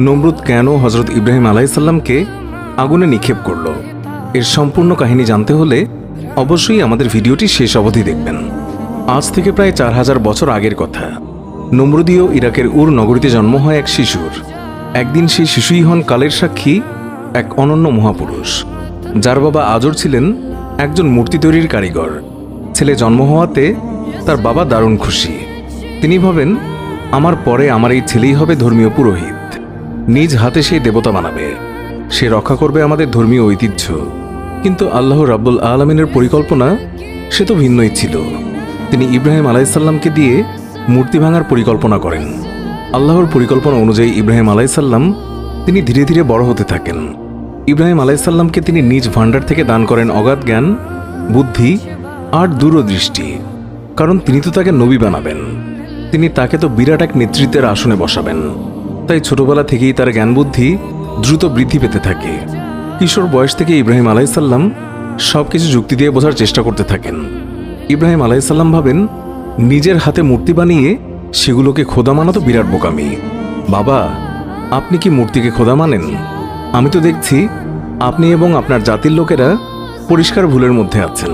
নমরুদ কেন হজরত ইব্রাহিম আলাইসাল্লামকে আগুনে নিক্ষেপ করল, এর সম্পূর্ণ কাহিনী জানতে হলে অবশ্যই আমাদের ভিডিওটি শেষ অবধি দেখবেন। আজ থেকে প্রায় 4000 বছর আগের কথা। নমরুদীয় ইরাকের উর নগরীতে জন্ম হয় এক শিশুর। একদিন সেই শিশুই হন কালের সাক্ষী এক অনন্য মহাপুরুষ, যার বাবা আজর ছিলেন একজন মূর্তি তৈরির কারিগর। ছেলে জন্ম হওয়াতে তার বাবা দারুণ খুশি। তিনি ভাবেন, আমার পরে আমার এই ছেলেই হবে ধর্মীয় পুরোহিত, নিজ হাতে সেই দেবতা বানাবে, সে রক্ষা করবে আমাদের ধর্মীয় ঐতিহ্য। কিন্তু আল্লাহ রাব্বুল আলামিনের পরিকল্পনা সে তো ভিন্নই ছিল। তিনি ইব্রাহিম আলাইসাল্লামকে দিয়ে মূর্তি ভাঙার পরিকল্পনা করেন। আল্লাহর পরিকল্পনা অনুযায়ী ইব্রাহিম আলাইসাল্লাম তিনি ধীরে ধীরে বড় হতে থাকেন। ইব্রাহিম আলাইসাল্লামকে তিনি নিজ ভাণ্ডার থেকে দান করেন অগাধ জ্ঞান, বুদ্ধি আর দূরদৃষ্টি, কারণ তিনি তো তাকে নবী বানাবেন। তিনি তাকে তো বিরাট এক নেতৃত্বের আসনে বসাবেন। তাই ছোটবেলা থেকেই তার জ্ঞান বুদ্ধি দ্রুত বৃদ্ধি পেতে থাকে। কিশোর বয়স থেকে ইব্রাহিম আলাইসাল্লাম সবকিছু যুক্তি দিয়ে বোঝার চেষ্টা করতে থাকেন। ইব্রাহিম আলাইসাল্লাম ভাবেন, নিজের হাতে মূর্তি বানিয়ে সেগুলোকে খোদা মানা তো বিরাট বোকামি। বাবা, আপনি কি মূর্তিকে খোদা মানেন? আমি তো দেখছি আপনি এবং আপনার জাতির লোকেরা পরিষ্কার ভুলের মধ্যে আছেন।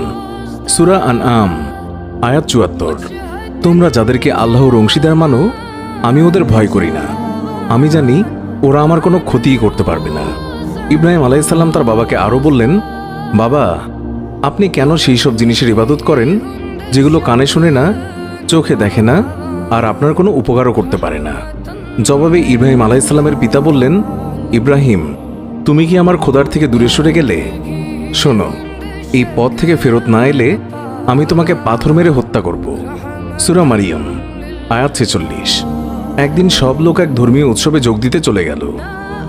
সূরা আনআম আয়াত ৭৪। তোমরা যাদেরকে আল্লাহর অংশীদার মানো, আমি ওদের ভয় করি না। আমি জানি ওরা আমার কোনো ক্ষতিই করতে পারবে না। ইব্রাহিম আলাইসাল্লাম তার বাবাকে আরও বললেন, বাবা, আপনি কেন সেই সব জিনিসের ইবাদত করেন যেগুলো কানে শুনে না, চোখে দেখে না, আর আপনার কোনো উপকারও করতে পারে না? জবাবে ইব্রাহিম আলাইসাল্লামের পিতা বললেন, ইব্রাহিম, তুমি কি আমার খোদার থেকে দূরে সরে গেলে? শোনো, এই পথ থেকে ফেরত না এলে আমি তোমাকে পাথর মেরে হত্যা করব। সূরা মারিয়াম আয়াত ৪৬। একদিন সব লোক এক ধর্মীয় উৎসবে যোগ দিতে চলে গেল।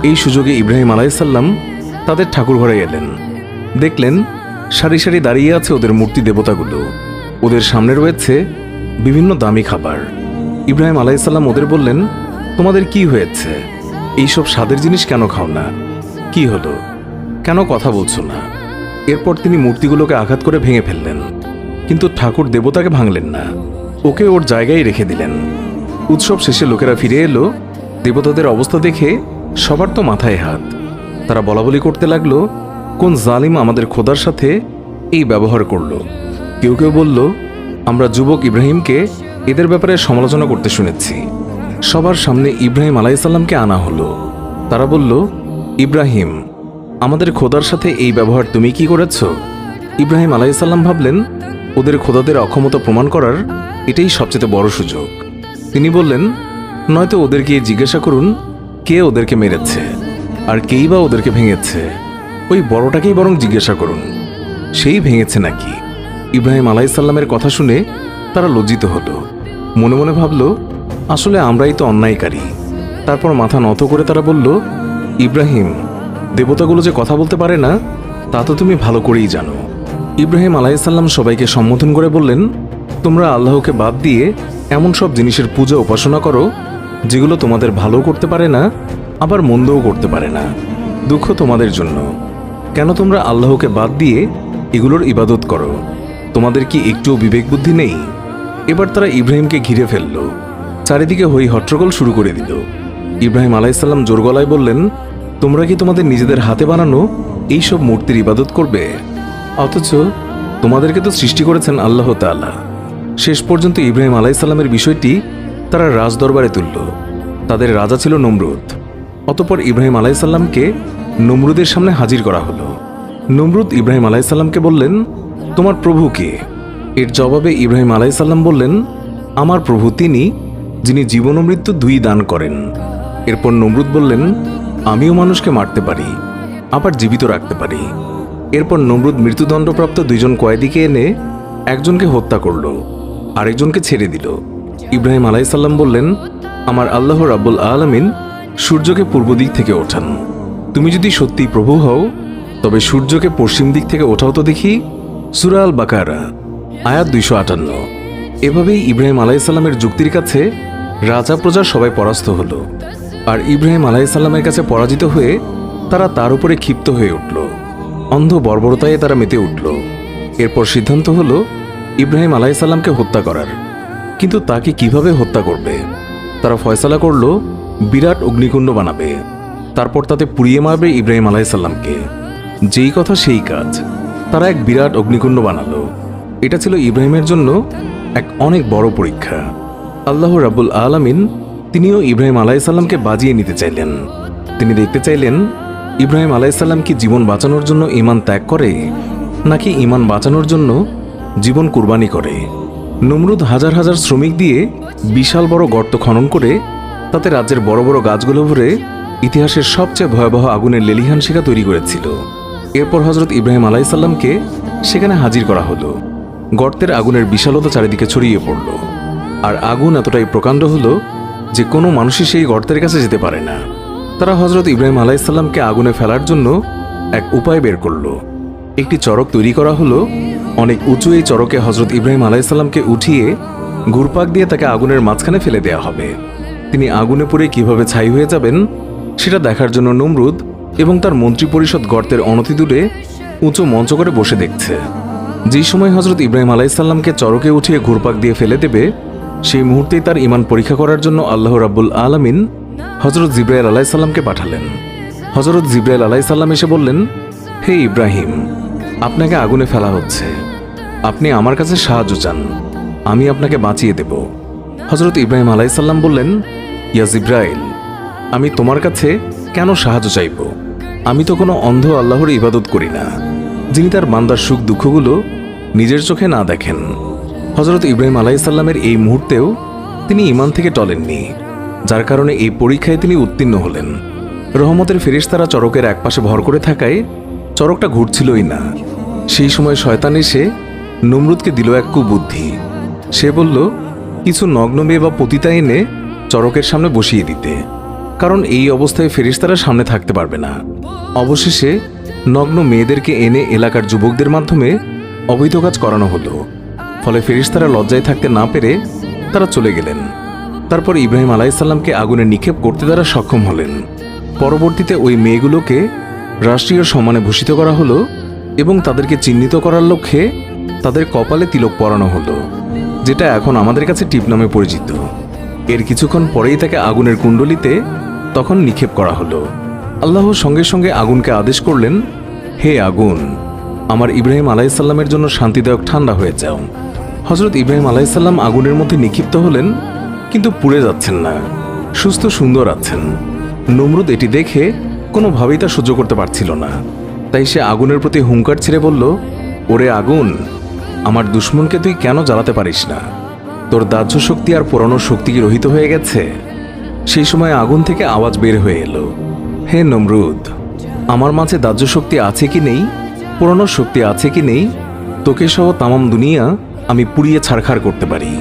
এই সুযোগে ইব্রাহিম আলাইসাল্লাম তাদের ঠাকুর ঘরে এলেন। দেখলেন সারি সারি দাঁড়িয়ে আছে ওদের মূর্তি দেবতাগুলো। ওদের সামনে রয়েছে বিভিন্ন দামি খাবার। ইব্রাহিম আলাইসাল্লাম ওদের বললেন, তোমাদের কি হয়েছে? এইসব স্বাদের জিনিস কেন খাও না? কি হলো, কেন কথা বলছো না? এরপর তিনি মূর্তিগুলোকে আঘাত করে ভেঙে ফেললেন, কিন্তু ঠাকুর দেবতাকে ভাঙলেন না, ওকে ওর জায়গায় রেখে দিলেন। উৎসব শেষে লোকেরা ফিরে এলো। দেবতাদের অবস্থা দেখে সবার তো মাথায় হাত। তারা বলাবলি করতে লাগলো, কোন জালিম আমাদের খোদার সাথে এই ব্যবহার করলো। কেউ কেউ বলল, আমরা যুবক ইব্রাহিমকে এদের ব্যাপারে সমালোচনা করতে শুনেছি। সবার সামনে ইব্রাহিম আলাইসাল্লামকে আনা হলো। তারা বলল, ইব্রাহিম, আমাদের খোদার সাথে এই ব্যবহার তুমি কি করেছ? ইব্রাহিম আলাইসাল্লাম ভাবলেন, ওদের খোদাদের অক্ষমতা প্রমাণ করার এটাই সবচেয়ে বড় সুযোগ। তিনি বললেন, নয়তো ওদেরকে জিজ্ঞাসা করুন কে ওদেরকে মেরেছে আর কেই বা ওদেরকে ভেঙেছে। ওই বড়টাকেই বরং জিজ্ঞাসা করুন, সেই ভেঙেছে নাকি। ইব্রাহিম আলাইসাল্লামের কথা শুনে তারা লজ্জিত হলো। মনে মনে ভাবল, আসলে আমরাই তো অন্যায়কারী। তারপর মাথা নত করে তারা বলল, ইব্রাহিম, দেবতাগুলো যে কথা বলতে পারে না তা তো তুমি ভালো করেই জানো। ইব্রাহিম আলাইসাল্লাম সবাইকে সম্বোধন করে বললেন, তোমরা আল্লাহকে বাদ দিয়ে এমন সব জিনিসের পূজা উপাসনা করো যেগুলো তোমাদের ভালো করতে পারে না, আবার মন্দও করতে পারে না। দুঃখ তোমাদের জন্য। কেন তোমরা আল্লাহকে বাদ দিয়ে এগুলোর ইবাদত করো? তোমাদের কি একটুও বিবেক বুদ্ধি নেই? এবার তারা ইব্রাহিমকে ঘিরে ফেলল। চারিদিকে হই হট্টগোল শুরু করে দিল। ইব্রাহিম আলাইসাল্লাম জোর গলায় বললেন, তোমরা কি তোমাদের নিজেদের হাতে বানানো এইসব মূর্তির ইবাদত করবে? অথচ তোমাদেরকে তো সৃষ্টি করেছেন আল্লাহ তাআলা। শেষ পর্যন্ত ইব্রাহিম আলাইসাল্লামের বিষয়টি তারা রাজদরবারে তুলল। তাদের রাজা ছিল নমরুদ। অতঃপর ইব্রাহিম আলাইসাল্লামকে নমরুদের সামনে হাজির করা হলো। নমরুদ ইব্রাহিম আলাইসাল্লামকে বললেন, তোমার প্রভু কে? এর জবাবে ইব্রাহিম আলাইসাল্লাম বললেন, আমার প্রভু তিনি, যিনি জীবন ও মৃত্যু দুই দান করেন। এরপর নমরুদ বললেন, আমিও মানুষকে মারতে পারি, আবার জীবিত রাখতে পারি। এরপর নমরুদ মৃত্যুদণ্ডপ্রাপ্ত দুইজন কয়েদিকে এনে একজনকে হত্যা করল, আরেকজনকে ছেড়ে দিল। ইব্রাহিম আলাইসাল্লাম বললেন, আমার আল্লাহ রাব্বুল আলামিন সূর্যকে পূর্ব দিক থেকে ওঠান। তুমি যদি সত্যিই প্রভু হও তবে সূর্যকে পশ্চিম দিক থেকে ওঠাও তো দেখি। সূরা আল বাকারা আয়াত ২৫৮। এভাবেই ইব্রাহিম আলাইসাল্লামের যুক্তির কাছে রাজা প্রজা সবাই পরাস্ত হল। আর ইব্রাহিম আলাইসাল্লামের কাছে পরাজিত হয়ে তারা তার উপরে ক্ষিপ্ত হয়ে উঠল। অন্ধ বর্বরতায় তারা মেতে উঠল। এরপর সিদ্ধান্ত হলো ইব্রাহিম আলাইসাল্লামকে হত্যা করার। কিন্তু তাকে কিভাবে হত্যা করবে? তারা ফয়সালা করল বিরাট অগ্নিকুণ্ড বানাবে, তারপর তাতে পুড়িয়ে মারবে ইব্রাহিম আলাইসাল্লামকে। যেই কথা সেই কাজ, তারা এক বিরাট অগ্নিকুণ্ড বানালো। এটা ছিল ইব্রাহিমের জন্য এক অনেক বড় পরীক্ষা। আল্লাহ রাব্বুল আলামিন তিনিও ইব্রাহিম আলাইসাল্লামকে বাজিয়ে নিতে চাইলেন। তিনি দেখতে চাইলেন ইব্রাহিম আলাইসাল্লাম কি জীবন বাঁচানোর জন্য ঈমান ত্যাগ করে, নাকি ঈমান বাঁচানোর জন্য জীবন কুরবানি করে। নমরুদ হাজার হাজার শ্রমিক দিয়ে বিশাল বড় গর্ত খনন করে তাতে রাজ্যের বড় বড় গাছগুলো ভরে ইতিহাসের সবচেয়ে ভয়াবহ আগুনের লেলিহান শিখা তৈরি করেছিল। এরপর হজরত ইব্রাহিম আলাইসাল্লামকে সেখানে হাজির করা হলো। গর্তের আগুনের বিশালতা চারিদিকে ছড়িয়ে পড়ল, আর আগুন এতটাই প্রকাণ্ড হলো যে কোনো মানুষই সেই গর্তের কাছে যেতে পারে না। তারা হজরত ইব্রাহিম আলাইসাল্লামকে আগুনে ফেলার জন্য এক উপায় বের করল। একটি চড়ক তৈরি করা হলো। অনেক উঁচু এই চড়কে হজরত ইব্রাহিম আলাইসাল্লামকে উঠিয়ে ঘুরপাক দিয়ে তাকে আগুনের মাঝখানে ফেলে দেওয়া হবে। তিনি আগুনে পুড়ে কিভাবে ছাই হয়ে যাবেন সেটা দেখার জন্য নমরুদ এবং তার মন্ত্রী পরিষদ গর্তের অনতিদূরে উঁচু মঞ্চ করে বসে দেখছে। যেই সময় হজরত ইব্রাহিম আলাইসাল্লামকে চড়কে উঠিয়ে ঘুরপাক দিয়ে ফেলে দেবে, সেই মুহূর্তেই তার ঈমান পরীক্ষা করার জন্য আল্লাহ রাব্বুল আলামিন হজরত জিব্রাইল আলাইসাল্লামকে পাঠালেন। হজরত জিব্রাইল আলাইসাল্লাম এসে বললেন, হে ইব্রাহিম, আপনাকে আগুনে ফেলা হচ্ছে, আপনি আমার কাছে সাহায্য চান, আমি আপনাকে বাঁচিয়ে দেব। হজরত ইব্রাহিম আলাইসাল্লাম বললেন, ইয়া জিব্রাইল, আমি তোমার কাছে কেন সাহায্য চাইব? আমি তো কোনো অন্ধ আল্লাহর ইবাদত করি না, যিনি তার বান্দার সুখ দুঃখগুলো নিজের চোখে না দেখেন। হজরত ইব্রাহিম আলাইসাল্লামের এই মুহূর্তেও তিনি ঈমান থেকে টলেননি, যার কারণে এই পরীক্ষায় তিনি উত্তীর্ণ হলেন। রহমতের ফেরেশতারা চড়কের একপাশে ভর করে থাকায় চড়কটা ঘুরছিলই না। সেই সময় শয়তান এসে নমরুদকে দিল এক কুবুদ্ধি। সে বলল, কিছু নগ্ন মেয়ে বা পতিতা এনে চড়কের সামনে বসিয়ে দিতে, কারণ এই অবস্থায় ফেরেশতারা সামনে থাকতে পারবে না। অবশেষে নগ্ন মেয়েদেরকে এনে এলাকার যুবকদের মাধ্যমে অবৈধ কাজ করানো হলো। ফলে ফেরেশতারা লজ্জায় থাকতে না পেরে তারা চলে গেলেন। তারপর ইব্রাহিম আলাইসাল্লামকে আগুনে নিক্ষেপ করতে তারা সক্ষম হলেন। পরবর্তীতে ওই মেয়েগুলোকে রাষ্ট্রীয় সম্মানে ভূষিত করা হলো এবং তাদেরকে চিহ্নিত করার লক্ষ্যে তাদের কপালে তিলক পরানো হলো, যেটা এখন আমাদের কাছে টিপ নামে পরিচিত। এর কিছুক্ষণ পরেই তাকে আগুনের কুণ্ডলিতে তখন নিক্ষেপ করা হলো। আল্লাহ সঙ্গে সঙ্গে আগুনকে আদেশ করলেন, হে আগুন, আমার ইব্রাহিম আলাইসাল্লামের জন্য শান্তিদায়ক ঠান্ডা হয়ে যাও। হজরত ইব্রাহিম আলাইসাল্লাম আগুনের মধ্যে নিক্ষিপ্ত হলেন, কিন্তু পুড়ে যাচ্ছেন না, সুস্থ সুন্দর আছেন। নমরুদ এটি দেখে কোনোভাবেই তা সহ্য করতে পারছিল না। তাই সে আগুনের প্রতি হুঙ্কার ছেড়ে বলল, ওরে আগুন, আমার দুশ্মনকে তুই কেন জ্বালাতে পারিস না? তোর দাহ্য শক্তি আর পোড়ানোর শক্তি কি রহিত হয়ে গেছে? সেই সময় আগুন থেকে আওয়াজ বের হয়ে এলো, হে নমরুদ, আমার মাঝে দাহ্য শক্তি আছে কি নেই, পোড়ানোর শক্তি আছে কি নেই, তোকে সহ তামাম দুনিয়া আমি পুড়িয়ে ছারখার করতে পারি,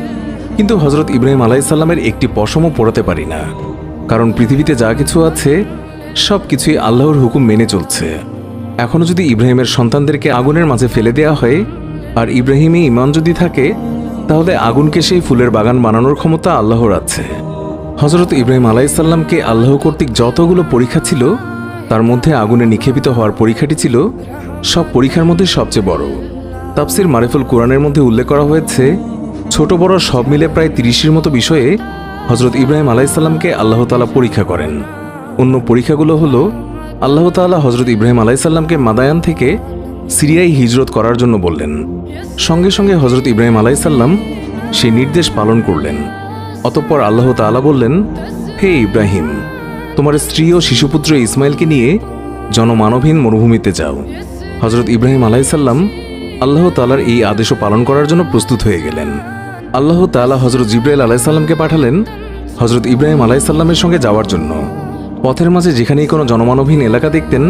কিন্তু হজরত ইব্রাহিম আলাইসাল্লামের একটি পশমও পোড়াতে পারি না, কারণ পৃথিবীতে যা কিছু আছে সব কিছুই আল্লাহর হুকুম মেনে চলছে। এখনও যদি ইব্রাহিমের সন্তানদেরকে আগুনের মাঝে ফেলে দেওয়া হয় আর ইব্রাহিমে ঈমান যদি থাকে, তাহলে আগুনকে সেই ফুলের বাগান বানানোর ক্ষমতা আল্লাহর আছে। হজরত ইব্রাহিম আলাইসাল্লামকে আল্লাহ কর্তৃক যতগুলো পরীক্ষা ছিল, তার মধ্যে আগুনে নিক্ষেপিত হওয়ার পরীক্ষাটি ছিল সব পরীক্ষার মধ্যে সবচেয়ে বড়। তাফসির মারিফুল কোরআনের মধ্যে উল্লেখ করা হয়েছে, ছোট বড় সব মিলে প্রায় 30-এর মতো বিষয়ে হজরত ইব্রাহিম আলাইসাল্লামকে আল্লাহ তাআলা পরীক্ষা করেন। অন্য পরীক্ষাগুলো হলো, আল্লাহ তাআলা হজরত ইব্রাহিম আলাইসাল্লামকে মাদায়ান থেকে সিরিয়ায় হিজরত করার জন্য বললেন। সঙ্গে সঙ্গে হজরত ইব্রাহিম আলাইসাল্লাম সেই নির্দেশ পালন করলেন। অতঃপর আল্লাহ তাআলা বললেন, হে ইব্রাহিম, তোমার স্ত্রী ও শিশুপুত্র ইসমাইলকে নিয়ে জনমানবহীন মরুভূমিতে যাও। হজরত ইব্রাহিম আলাইসাল্লাম আল্লাহ তাআলার এই আদেশও পালন করার জন্য প্রস্তুত হয়ে গেলেন। আল্লাহ তাআলা হজরত জিব্রাইল আলাইসাল্লামকে পাঠালেন হজরত ইব্রাহিম আলাইসাল্লামের সঙ্গে যাওয়ার জন্য। পথের মাঝে যেখানেই কোনো জনমানবহীন এলাকা দেখতেন,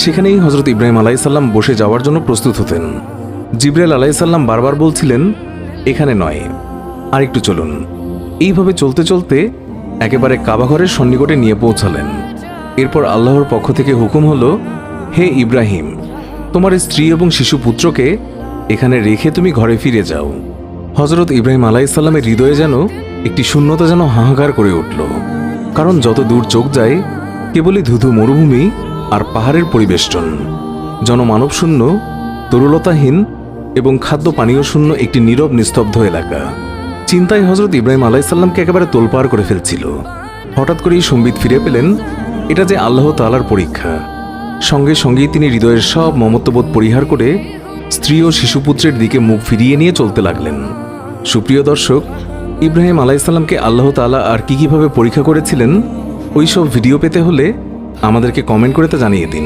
সেখানেই হজরত ইব্রাহিম আলাইসাল্লাম বসে যাওয়ার জন্য প্রস্তুত হতেন। জিব্রাইল আলাইসাল্লাম বারবার বলছিলেন, এখানে নয়, আরেকটু চলুন। এইভাবে চলতে চলতে একেবারে কাবাঘরের সন্নিকটে নিয়ে পৌঁছালেন। এরপর আল্লাহর পক্ষ থেকে হুকুম হলো, হে ইব্রাহিম, তোমার স্ত্রী এবং শিশু পুত্রকে এখানে রেখে তুমি ঘরে ফিরে যাও। হজরত ইব্রাহিম আলাইসাল্লামের হৃদয়ে যেন একটি শূন্যতা যেন হাহাকার করে উঠল, কারণ যত দূর চোখ যায় কেবলই ধুধু মরুভূমি আর পাহাড়ের পরিবেষ্টন, জনমানব শূন্য, তরুলতাহীন এবং খাদ্য পানীয় শূন্য একটি নীরব নিস্তব্ধ এলাকা। চিন্তায় হজরত ইব্রাহিম আলাইসাল্লামকে একেবারে তোলপাড় করে ফেলছিল। হঠাৎ করেই সম্বিত ফিরে পেলেন এটা যে আল্লাহ তাআলার পরীক্ষা। সঙ্গে সঙ্গেই তিনি হৃদয়ের সব মমত্ববোধ পরিহার করে স্ত্রী ও শিশুপুত্রের দিকে মুখ ফিরিয়ে নিয়ে চলতে লাগলেন। সুপ্রিয় দর্শক, ইব্রাহিম আলাইহিসসালামকে আল্লাহ তাআলা আর কিভাবে পরীক্ষা করেছিলেন ওই সব ভিডিও পেতে হলে আমাদেরকে কমেন্ট করে তা জানিয়ে দিন।